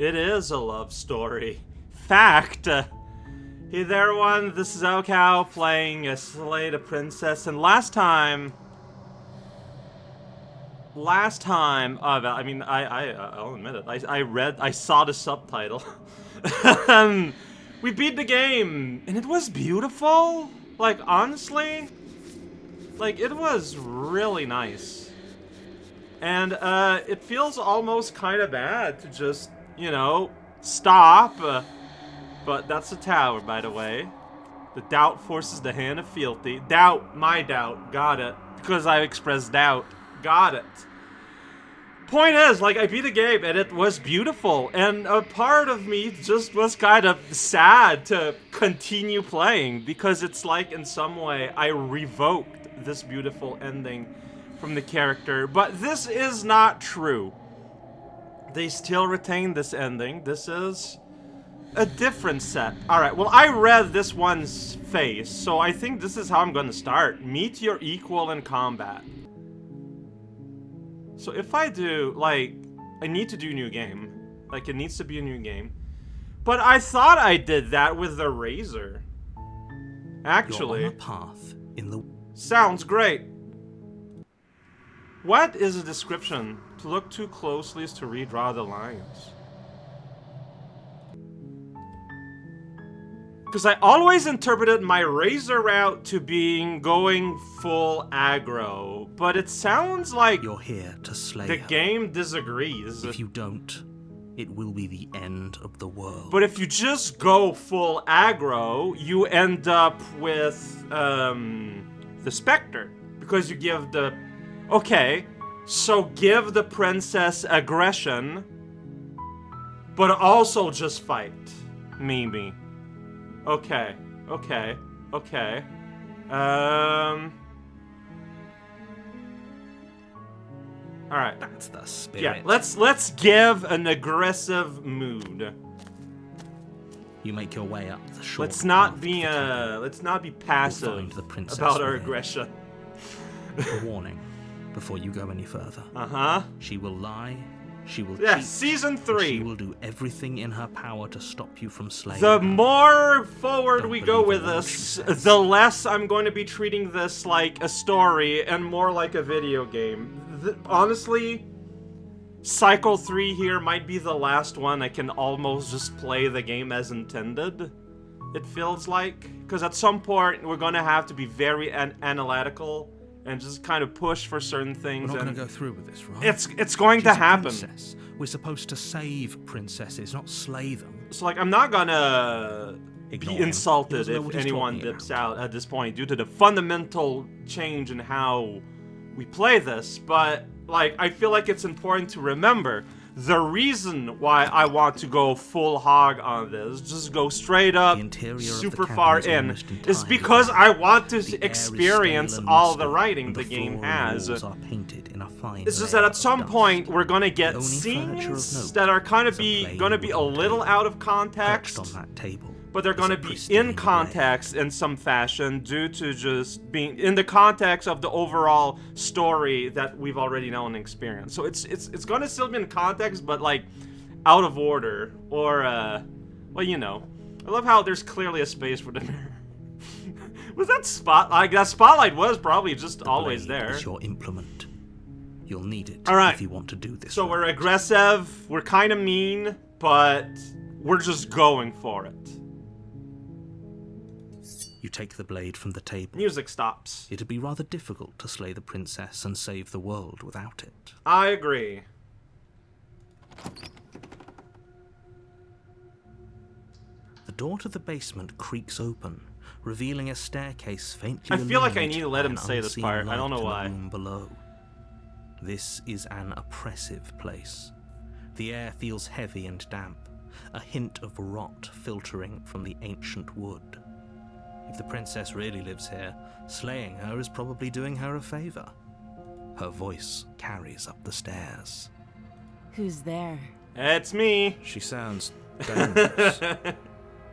It is a love story. Fact. Hey there, everyone. This is raocow playing a Slay the Princess, and last time, I'll admit it. I saw the subtitle. We beat the game, and it was beautiful. Like, honestly, like, it was really nice. And, it feels almost kind of bad to just, you know, stop. But that's a tower, by the way. The doubt forces the hand of fealty. Doubt, my doubt. Got it. Because I expressed doubt. Got it. Point is, like, I beat the game, and it was beautiful. And a part of me just was kind of sad to continue playing. Because it's like, in some way, I revoked this beautiful ending from the character. But this is not true. They still retain this ending. This is a different set. Alright, well, I read this one's face, so I think this is how I'm gonna start. Meet your equal in combat. So if I do, like, I need to do new game. Like, it needs to be a new game. But I thought I did that with the Razor. Actually. You're on a path in the... Sounds great. What is a description? To look too closely is to redraw the lines. Because I always interpreted my Razor route to being going full aggro, but it sounds like you're here to slay the her. game disagrees. If you don't, it will be the end of the world. But if you just go full aggro, you end up with the Spectre, because you give the... Okay, so give the princess aggression, but also just fight. Maybe. Okay, okay, okay. Alright. That's the spirit. Yeah, let's give an aggressive mood. You make your way up the short Let's not path be to the tower. let's not be You'll passive find the princess about our within. aggression. A warning, before you go any further. Uh-huh. She will lie, she will Yeah, cheat, season and 3. she will do everything in her power to stop you from slaying The her. more forward Don't we go believe with a word this, she says. the less I'm going to be treating this like a story and more like a video game. Honestly, Cycle 3 here might be the last one I can almost just play the game as intended. It feels like. Because at some point, we're going to have to be very analytical and just kind of push for certain things. We're not and going to go through with this, right? it's going to She's a happen. princess. We're supposed to save princesses, not slay them. So, like, I'm not gonna Ignore be him. He insulted doesn't know if what he's anyone talking dips about. out at this point due to the fundamental change in how we play this, but, like, I feel like it's important to remember the reason why I want to go full hog on this, just go straight up, The interior of the super cavern far is in, almost is entirely because black. I want The to air is experience stale and all the musty, writing and the game floor and has. walls are painted in a fine It's just layer that at of some dust. point we're gonna get only furniture of scenes note that are kind of is a plain gonna be a wooden little table. out of Perched context, on that table but they're is gonna a be pristine in blade. context in some fashion due to just being in the context of the overall story that we've already known and experienced. So it's gonna still be in context, but like out of order, or well, you know. I love how there's clearly a space for the mirror. Was that spotlight? That spotlight was probably just always Blade there. is your implement. You'll need it All right. if you want to do this. So right. we're aggressive, we're kind of mean, but we're just going for it. You take the blade from the table. Music stops. It'd be rather difficult to slay the princess and save the world without it. I agree. The door to the basement creaks open, revealing a staircase faintly I feel like I illuminated need to let by him an say this unseen part. I don't light know in the why. room below. This is an oppressive place. The air feels heavy and damp, a hint of rot filtering from the ancient wood. If the princess really lives here, slaying her is probably doing her a favor. Her voice carries up the stairs. Who's there? It's me. She sounds dangerous.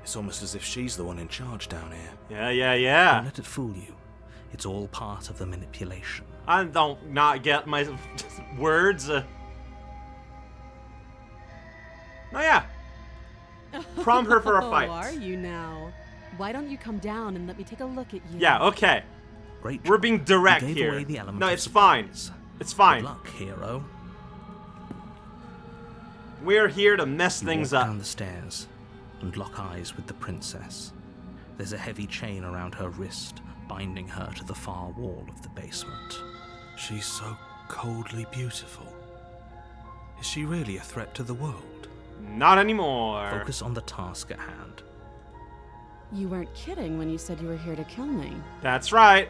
It's almost as if she's the one in charge down here. Yeah. Don't let it fool you. It's all part of the manipulation. I don't not get my words. Oh yeah. Prom her for a fight. Oh, are you now? Why don't you come down and let me take a look at you? Yeah, okay. Great We're job. being direct You gave here. away the element No, of it's fine. surprise. It's fine. Good luck, hero. We're here to mess You things walk up. down the stairs and lock eyes with the princess. There's a heavy chain around her wrist, binding her to the far wall of the basement. She's so coldly beautiful. Is she really a threat to the world? Not anymore. Focus on the task at hand. You weren't kidding when you said you were here to kill me. That's right.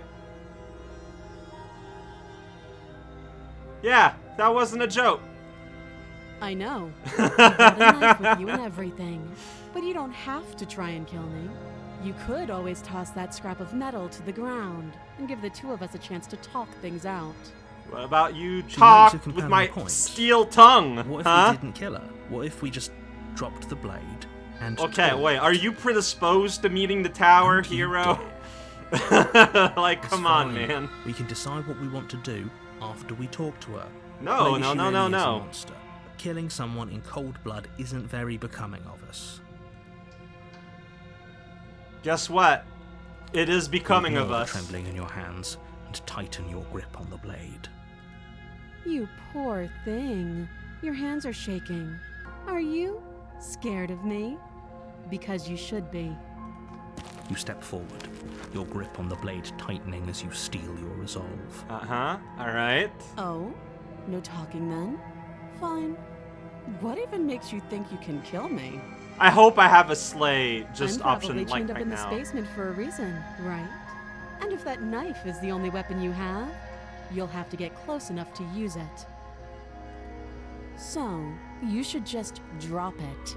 Yeah, that wasn't a joke. I know. I brought a knife with you and everything. But you don't have to try and kill me. You could always toss that scrap of metal to the ground and give the two of us a chance to talk things out. What about you She talk makes a with compelling my point. steel tongue? What if huh? we didn't kill her? What if we just dropped the blade and Okay, told wait. her? Are you predisposed to meeting the tower, And you hero? Like, It's come on, fine. man. We can decide what we want to do after we talk to her. No, Maybe no, she no, really no, is a no. monster. Killing someone in cold blood isn't very becoming of us. Guess what? It is becoming of Ignore the us. trembling in your hands and tighten your grip on the blade. You poor thing. Your hands are shaking. Are you scared of me? Because you should be. You step forward, your grip on the blade tightening as you steel your resolve. Uh-huh. Alright. Oh? No talking then? Fine. What even makes you think you can kill me? I hope I have a sleigh just I'm probably option like chained up right in this now. basement for a reason, right? And if that knife is the only weapon you have, you'll have to get close enough to use it. So, you should just drop it.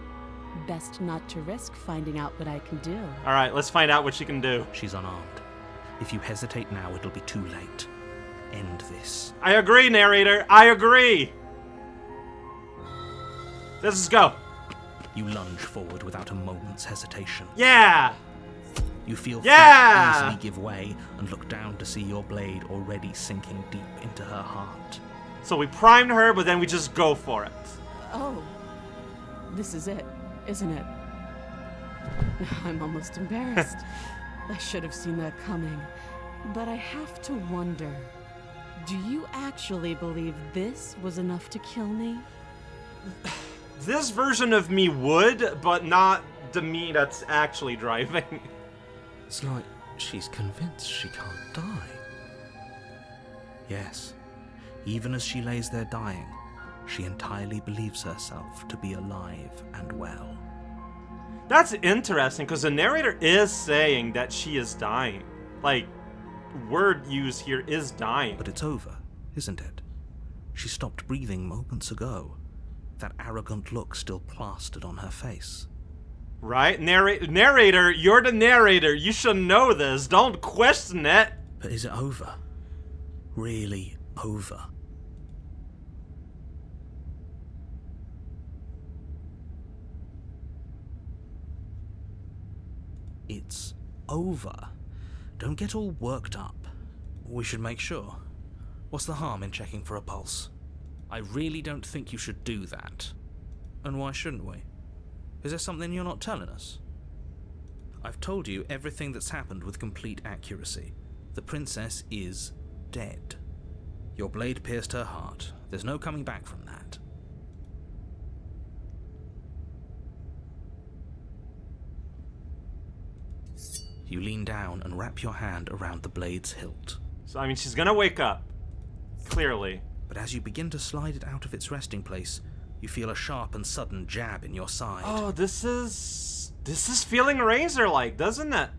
Best not to risk finding out what I can do. Alright, let's find out what she can do. She's unarmed. If you hesitate now, it'll be too late. End this. I agree, narrator. I agree. Let's go. You lunge forward without a moment's hesitation. Yeah. You feel Yeah! fate easily give way and look down to see your blade already sinking deep into her heart. So we primed her, but then we just go for it. Oh, this is it, isn't it? I'm almost embarrassed. I should have seen that coming. But I have to wonder, do you actually believe this was enough to kill me? This version of me would, but not the me that's actually driving. It's like she's convinced she can't die. Yes, even as she lays there dying, she entirely believes herself to be alive and well. That's interesting, because the narrator is saying that she is dying. Like, word use here is dying. But it's over, isn't it? She stopped breathing moments ago. That arrogant look still plastered on her face. Right? Narrator, you're the narrator. You should know this. Don't question it. But is it over? Really over? It's over. Don't get all worked up. We should make sure. What's the harm in checking for a pulse? I really don't think you should do that. And why shouldn't we? Is there something you're not telling us? I've told you everything that's happened with complete accuracy. The princess is dead. Your blade pierced her heart. There's no coming back from that. You lean down and wrap your hand around the blade's hilt. So, I mean, she's gonna wake up. Clearly. But as you begin to slide it out of its resting place, you feel a sharp and sudden jab in your side. Oh, this is feeling razor-like, doesn't it?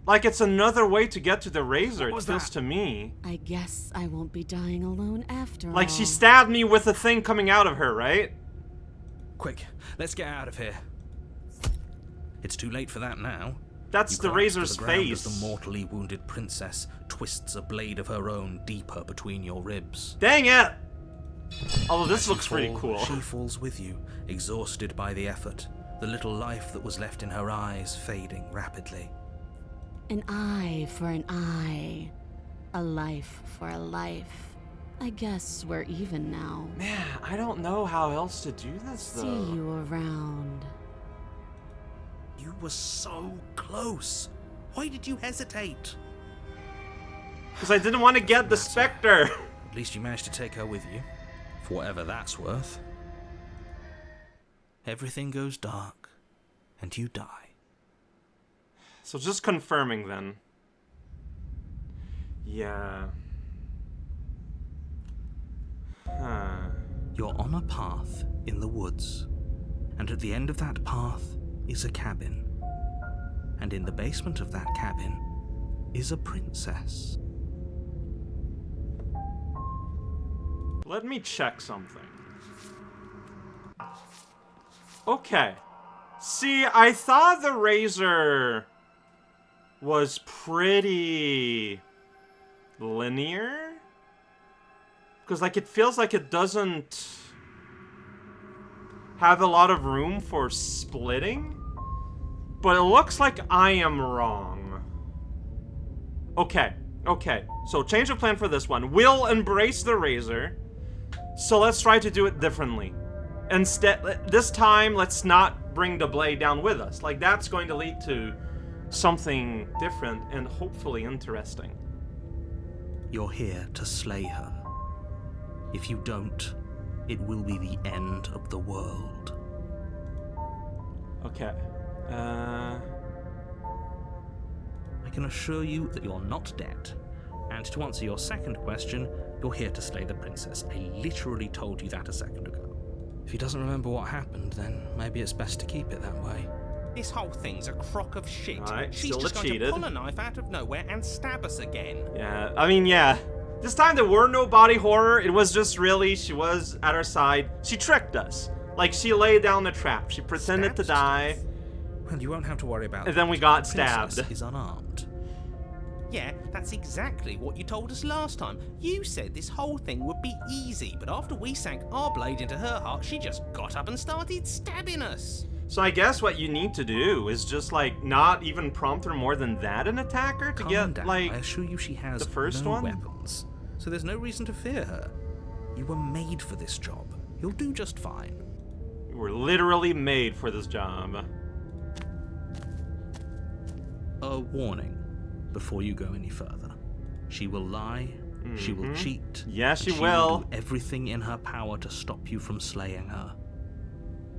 Like it's another way to get to the razor, it was feels that? to me. I guess I won't be dying alone after all. Like she stabbed me with a thing coming out of her, right? Quick, let's get out of here. It's too late for that now. That's You the collapse razor's to the ground face. As the mortally wounded princess twists a blade of her own deeper between your ribs. Dang it! Although this As you looks pretty fall, cool. She falls with you, exhausted by the effort, the little life that was left in her eyes fading rapidly. An eye for an eye. A life for a life. I guess we're even now. Man, I don't know how else to do this, though. See you around. were so close. Why did you hesitate? Because I didn't want to get the Spectre. At least you managed to take her with you, for whatever that's worth. Everything goes dark, and you die. So just confirming then. Yeah. Huh. You're on a path in the woods, and at the end of that path is a cabin. And in the basement of that cabin is a princess. Let me check something. Okay. See, I thought the razor was pretty linear. Because, like, it feels like it doesn't have a lot of room for splitting. But it looks like I am wrong. Okay. So, change of plan for this one. We'll embrace the razor. So let's try to do it differently. Instead, this time, let's not bring the blade down with us. Like, that's going to lead to something different and hopefully interesting. You're here to slay her. If you don't, it will be the end of the world. Okay. I can assure you that you're not dead. And to answer your second question, you're here to slay the princess. I literally told you that a second ago. If he doesn't remember what happened, then maybe it's best to keep it that way. This whole thing's a crock of shit. Alright, She's still just going cheated. to pull a knife out of nowhere and stab us again. Yeah, I mean, yeah. This time there were no body horror. It was just really, she was at our side. She tricked us. Like, she laid down the trap. She pretended to die. Well, you won't have to worry about And then we got stabbed. The princess is unarmed. Yeah, that's exactly what you told us last time. You said this whole thing would be easy, but after we sank our blade into her heart, she just got up and started stabbing us. So I guess what you need to do is just, like, not even prompt her more than that an attacker to Calm get, down. like... I assure you she has the first no one? weapons, so there's no reason to fear her. You were made for this job. You'll do just fine. We're literally made for this job. A warning before you go any further. She will lie, she will cheat. Yeah, and she will will. do everything in her power to stop you from slaying her.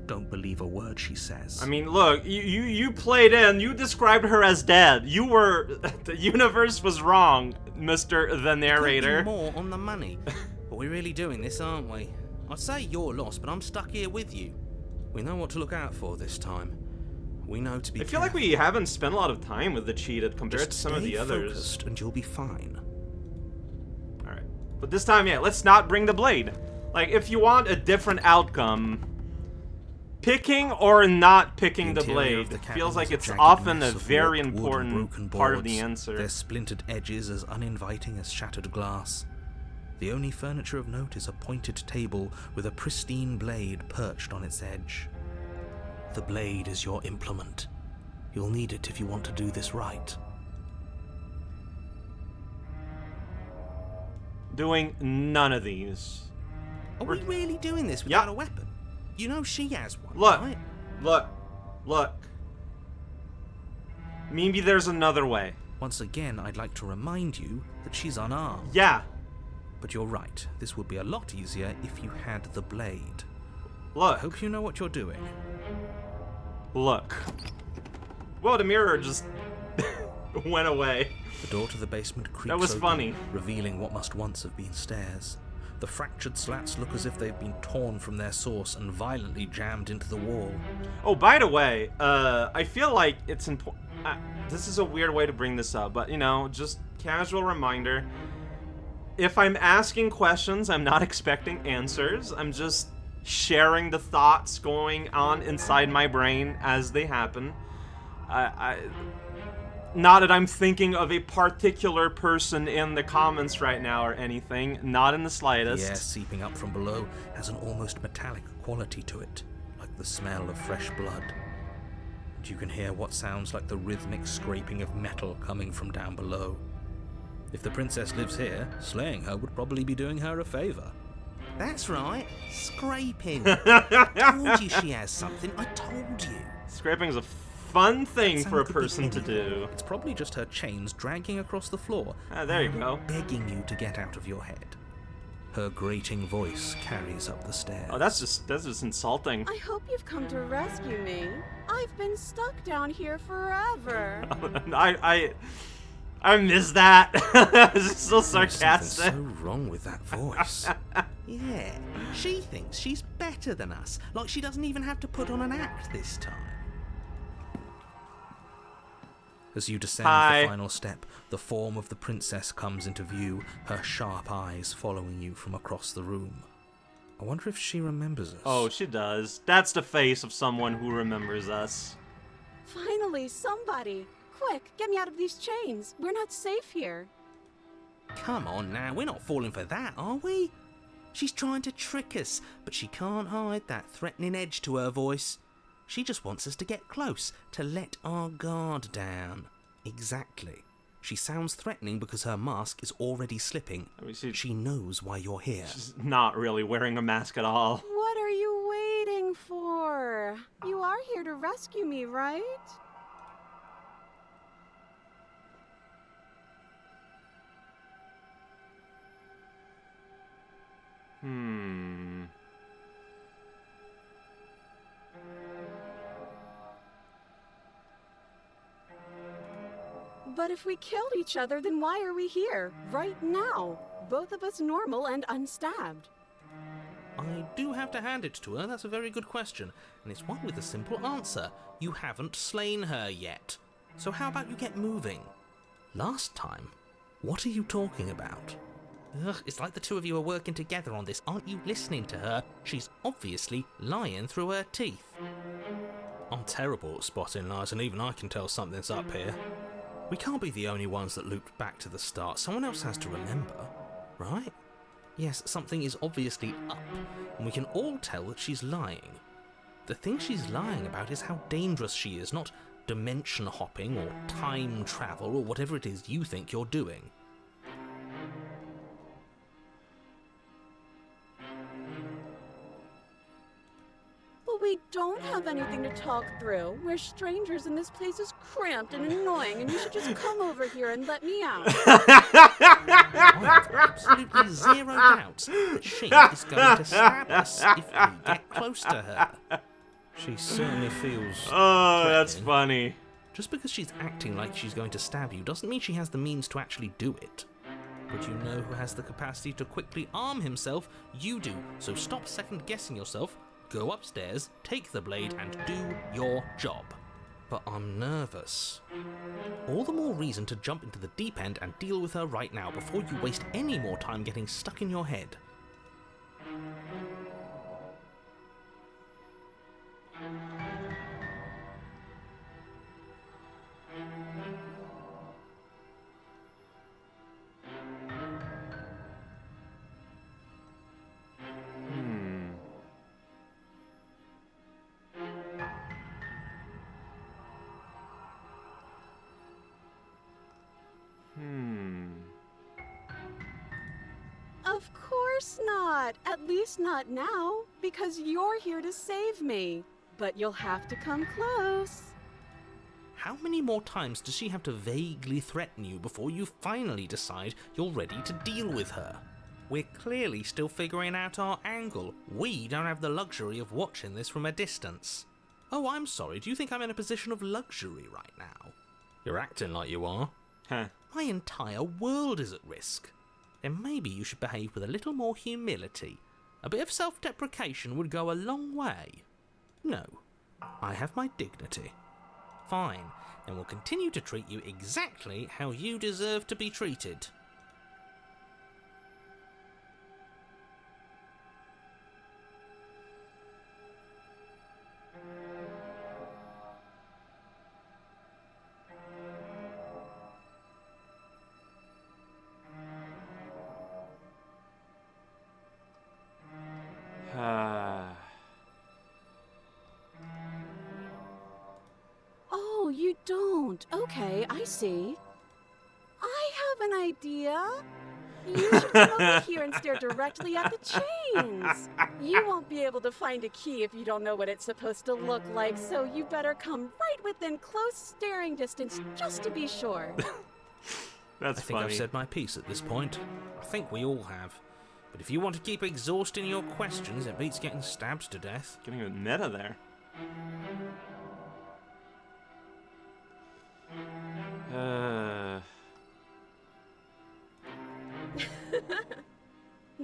Don't believe a word she says. I mean, look, you played in, you described her as dead. You were... the universe was wrong, Mr. the Couldn't narrator. be more on the money. But we're really doing this, aren't we? I'd say you're lost, but I'm stuck here with you. We know what to look out for this time. We know to be I feel like we haven't spent a lot of time with the cheated compared to some of the others. Focused and you'll be fine. Alright. But this time, yeah, let's not bring the blade. Like, if you want a different outcome, picking or not picking the interior of blade the cabin feels like is a it's jagged often a mess of very warped wood and important broken part of the boards, answer. Their splintered edges as uninviting as shattered glass. The only furniture of note is a pointed table with a pristine blade perched on its edge. The blade is your implement. You'll need it if you want to do this right. Doing none of these. Are we really doing this without a weapon? You know she has one, Look, right? look. Maybe there's another way. Once again, I'd like to remind you that she's unarmed. Yeah, But you're right, this would be a lot easier if you had the blade. I look, hope you know what you're doing. look. Whoa, the mirror just went away. The door to the basement creaks That was open, funny. revealing what must once have been stairs. The fractured slats look as if they've been torn from their source and violently jammed into the wall. Oh, by the way, I feel like it's important. This is a weird way to bring this up, but, you know, just casual reminder. If I'm asking questions, I'm not expecting answers. I'm just sharing the thoughts going on inside my brain as they happen. Not that I'm thinking of a particular person in the comments right now or anything. Not in the slightest. The air seeping up from below has an almost metallic quality to it, like the smell of fresh blood. And you can hear what sounds like the rhythmic scraping of metal coming from down below. If the princess lives here, slaying her would probably be doing her a favor. That's right. Scraping. I told you she has something. I told you. Scraping's a fun thing That for a sound could be person to anything. do. It's probably just her chains dragging across the floor, Ah, there you go. begging you to get out of your head. Her grating voice carries up the stairs. Oh, that's just insulting. I hope you've come to rescue me. I've been stuck down here forever. I miss that. It's still There's sarcastic. something so wrong with that voice. Yeah, she thinks she's better than us, like she doesn't even have to put on an act this time. As you descend Hi. the final step, the form of the princess comes into view, her sharp eyes following you from across the room. I wonder if she remembers us. Oh, she does. That's the face of someone who remembers us. Finally, somebody. Quick, get me out of these chains. We're not safe here. Come on now, we're not falling for that, are we? She's trying to trick us, but she can't hide that threatening edge to her voice. She just wants us to get close, to let our guard down. Exactly. She sounds threatening because her mask is already slipping. I mean, She knows why you're here. she's not really wearing a mask at all. What are you waiting for? You are here to rescue me, right? Hmm. But if we killed each other, then why are we here? Right now. Both of us normal and unstabbed. I do have to hand it to her, that's a very good question, and it's one with a simple answer. You haven't slain her yet. So how about you get moving? Last time? What are you talking about? Ugh, it's like the two of you are working together on this. Aren't you listening to her? She's obviously lying through her teeth. I'm terrible at spotting lies, and even I can tell something's up here. We can't be the only ones that looped back to the start. Someone else has to remember, right? Yes, something is obviously up, and we can all tell that she's lying. The thing she's lying about is how dangerous she is, not dimension hopping or time travel or whatever it is you think you're doing. But we don't have anything to talk through. We're strangers and this place is cramped and annoying and you should just come over here and let me out. I have absolutely zero doubts that she is going to stab us if we get close to her. She certainly feels... Oh, that's threatening. funny. Just because she's acting like she's going to stab you doesn't mean she has the means to actually do it. But you know who has the capacity to quickly arm himself? You do. So stop second-guessing yourself, go upstairs, take the blade, and do your job. But I'm nervous. All the more reason to jump into the deep end and deal with her right now before you waste any more time getting stuck in your head. Hmm. Hmm. Of course not. At least not now, because you're here to save me. But you'll have to come close. How many more times does she have to vaguely threaten you before you finally decide you're ready to deal with her? We're clearly still figuring out our angle. We don't have the luxury of watching this from a distance. Oh, I'm sorry, do you think I'm in a position of luxury right now? You're acting like you are. Huh. My entire world is at risk. Then maybe you should behave with a little more humility. A bit of self-deprecation would go a long way. No, I have my dignity. Fine, then we'll continue to treat you exactly how you deserve to be treated. Oh, you don't. Okay, I see. I have an idea. You should come over here and stare directly at the chains. You won't be able to find a key if you don't know what it's supposed to look like, so you better come right within close staring distance just to be sure. That's I think funny. I've said my piece at this point. I think we all have. But if you want to keep exhausting your questions, it beats getting stabbed to death. Getting a meta there.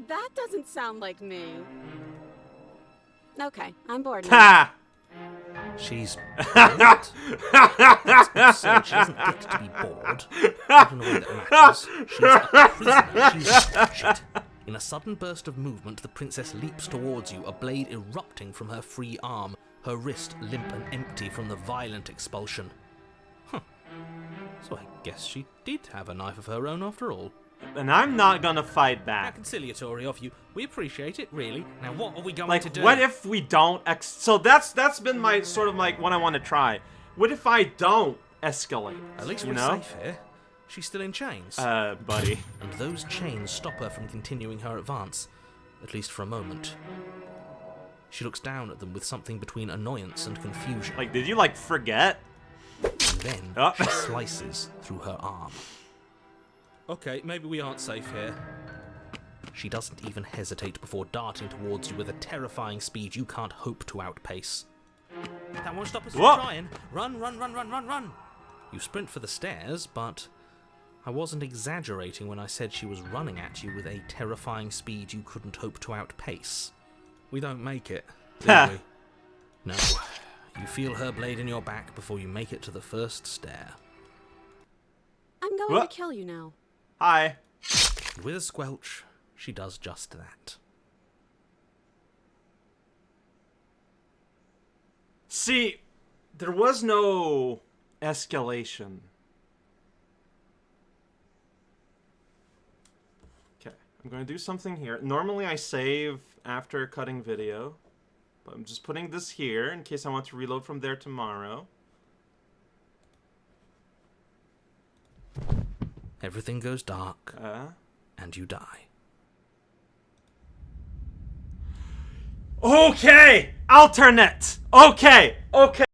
That doesn't sound like me. Okay, I'm bored now. Ha! She's bored. So she doesn't get to be bored. Not in a way that matters. She's a prisoner. She's shit. In a sudden burst of movement, the princess leaps towards you, a blade erupting from her free arm, her wrist limp and empty from the violent expulsion. Huh. So I guess she did have a knife of her own after all. And I'm not gonna fight How back. conciliatory of you. We appreciate it, really. Now what are we going Like, to do? what if we don't so that's been my sort of like what I want to try. What if I don't escalate? At least you we're know? safe here. She's still in chains. Buddy. And those chains stop her from continuing her advance, at least for a moment. She looks down at them with something between annoyance and confusion, Like, did you, like, forget? and then Oh. she slices through her arm. Okay, maybe we aren't safe here. She doesn't even hesitate before darting towards you with a terrifying speed you can't hope to outpace. That won't stop us from Whoa. trying. Run, run, run, run, run, run! You sprint for the stairs, but I wasn't exaggerating when I said she was running at you with a terrifying speed you couldn't hope to outpace. We don't make it, do we? No. You feel her blade in your back before you make it to the first stair. I'm going What? to kill you now. Hi. And with a squelch, she does just that. See, there was no escalation. Okay, I'm going to do something here. Normally I save after cutting video, but I'm just putting this here in case I want to reload from there tomorrow. Everything goes dark, Uh, and you die. okay! Alternate! Okay! Okay!